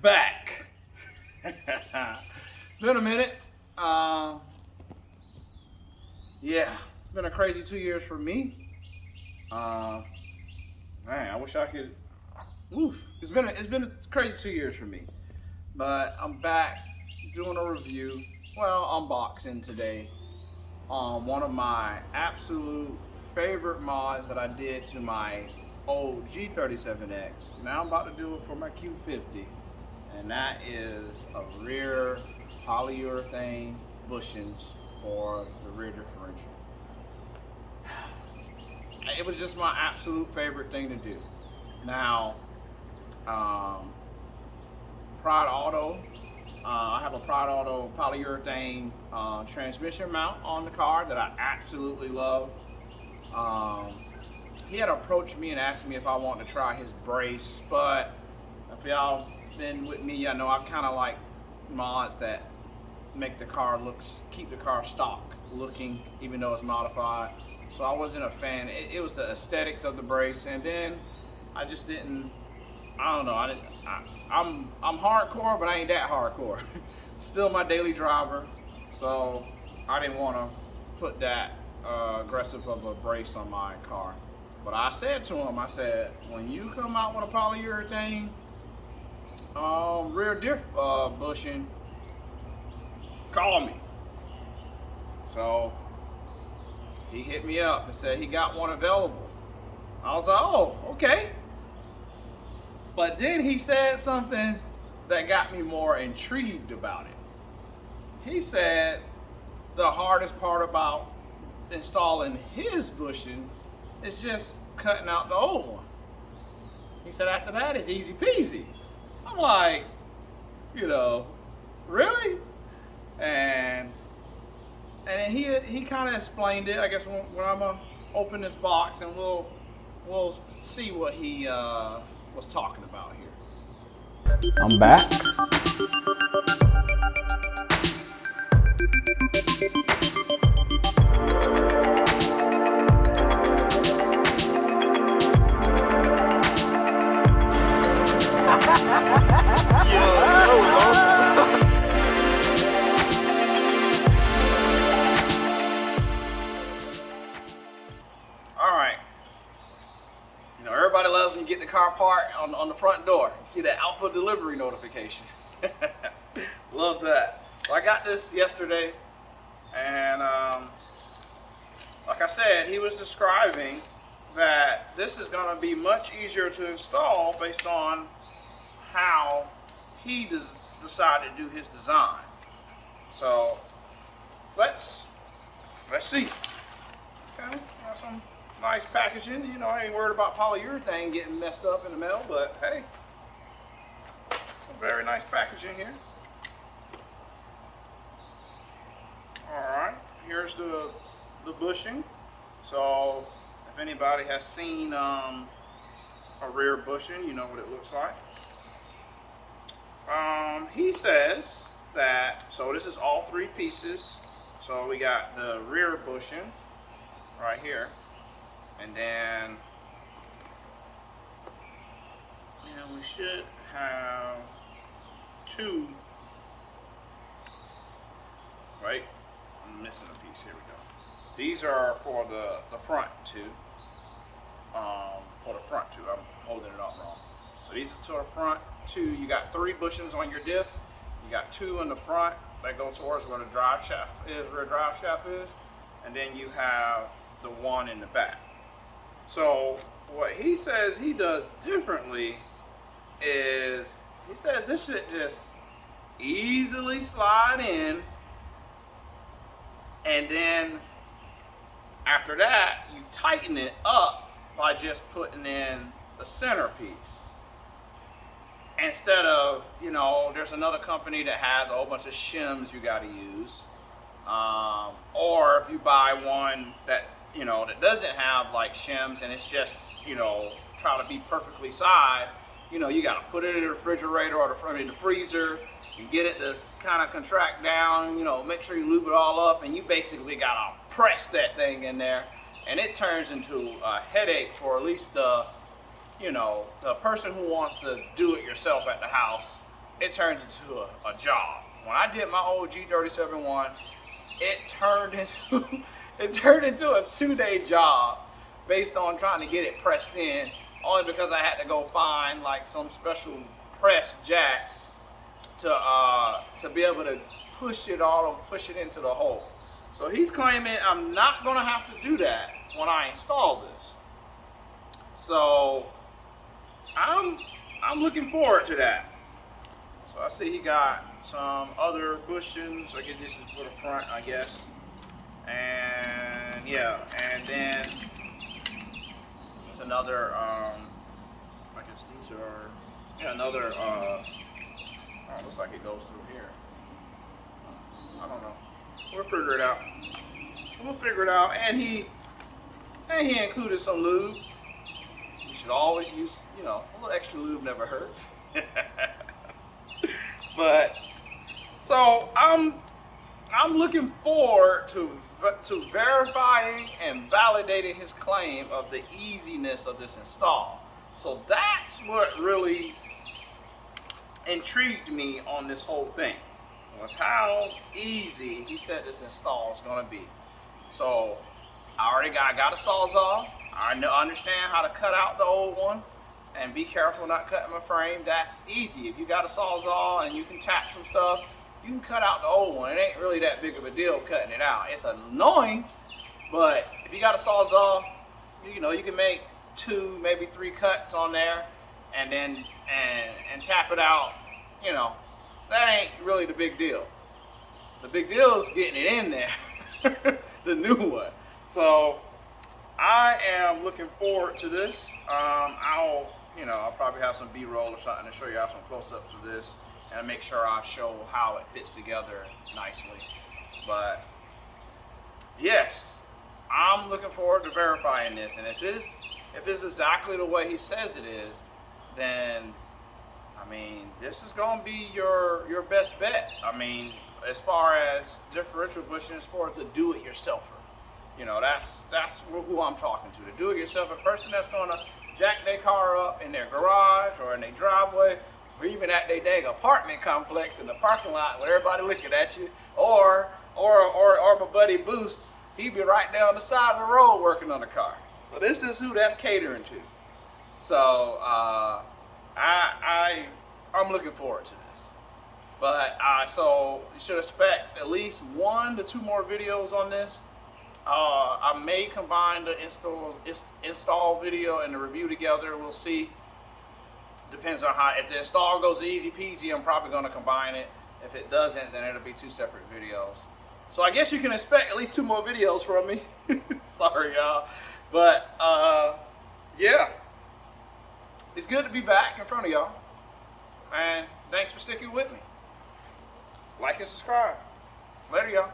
back. Been a minute. Yeah, it's been a crazy 2 years for me. Man, I wish I could. Oof. It's been a crazy 2 years for me. But I'm back doing a review. Well, unboxing today on one of my absolute favorite mods that I did to my old G37X. Now I'm about to do it for my Q50, and that is a rear polyurethane bushings for the rear differential. It was just my absolute favorite thing to do. Now, Pride Auto, I have a Pride Auto polyurethane transmission mount on the car that I absolutely love. He had approached me and asked me if I wanted to try his brace, but if y'all been with me, I know I kind of like mods that make the car keep the car stock looking, even though it's modified. So I wasn't a fan. It was the aesthetics of the brace, and then I just didn't. I don't know. I'm hardcore, but I ain't that hardcore. Still my daily driver, so I didn't want to put that aggressive of a brace on my car. But I said to him, I said, when you come out with a polyurethane rear diff bushing, call me. So he hit me up and said he got one available. I was like, oh, okay. But then he said something that got me more intrigued about it. He said the hardest part about installing his bushing is just cutting out the old one. He said after that it's easy peasy. I'm like, really? And he kind of explained it. I guess when I'm gonna open this box and we'll see what he was talking about here. I'm back. Everybody loves when you get the car part on the front door. You see that Alpha delivery notification. Love that. So I got this yesterday, and like I said, he was describing that this is going to be much easier to install based on how he decided to do his design. So let's see. Okay, got some nice packaging. I ain't worried about polyurethane getting messed up in the mail, but hey, some very nice packaging here. Alright, here's the bushing. So if anybody has seen a rear bushing, you know what it looks like. He says that, so this is all three pieces. So we got the rear bushing right here. And then, we should have two, right? I'm missing a piece, here we go. These are for the front two, I'm holding it up wrong. So these are to the front two. You got three bushings on your diff. You got two in the front that go towards where the drive shaft is, rear drive shaft is. And then you have the one in the back. So what he says he does differently is, he says this should just easily slide in, and then after that you tighten it up by just putting in the centerpiece. Instead of, there's another company that has a whole bunch of shims you got to use, or if you buy one that that doesn't have like shims and it's just, try to be perfectly sized, you got to put it in the refrigerator or in the freezer. You get it to kind of contract down, make sure you lube it all up, and you basically got to press that thing in there, and it turns into a headache for at least the person who wants to do it yourself at the house. it turns into a job. When I did my old G37-1, it turned into it turned into a 2-day job based on trying to get it pressed in, only because I had to go find like some special press jack to be able to push it into the hole. So he's claiming I'm not gonna have to do that when I install this. So I'm looking forward to that. So I see he got some other bushings. I guess this is for the front, I guess. And yeah, and then there's another I guess these are, yeah, another oh, looks like it goes through here. I don't know. We'll figure it out. We'll figure it out. And he included some lube. You should always use, you know, a little extra lube never hurts. But so I'm looking forward to verifying and validating his claim of the easiness of this install. So that's what really intrigued me on this whole thing, was how easy he said this install is going to be. So I got a Sawzall. I understand how to cut out the old one, and be careful not cutting my frame. That's easy. If you got a Sawzall and you can tap some stuff, you can cut out the old one. It ain't really that big of a deal cutting it out. It's annoying, but if you got a Sawzall, you know, you can make 2, maybe 3 cuts on there, and then and tap it out. You know, that ain't really the big deal. The big deal is getting it in there, the new one. So I am looking forward to this. I'll probably have some B-roll or something to show you some close-ups of this, and make sure I show how it fits together nicely. But yes, I'm looking forward to verifying this, and if it's exactly the way he says it is, then I mean, this is going to be your best bet. I mean, as far as differential bushing, as far as the do-it-yourselfer, you know, that's who I'm talking to. The do-it-yourselfer person that's going to jack their car up in their garage or in their driveway, or even at their dang apartment complex in the parking lot with everybody looking at you, or my buddy Boost, he'd be right down the side of the road working on the car. So this is who that's catering to. So I'm looking forward to this. But so you should expect at least 1 to 2 more videos on this. I may combine the install video and the review together. We'll see. Depends on how. If the install goes easy peasy, I'm probably going to combine it. If it doesn't, then it'll be 2 separate videos. So I guess you can expect at least 2 more videos from me. Sorry, y'all. But yeah, it's good to be back in front of y'all. And thanks for sticking with me. Like and subscribe. Later, y'all.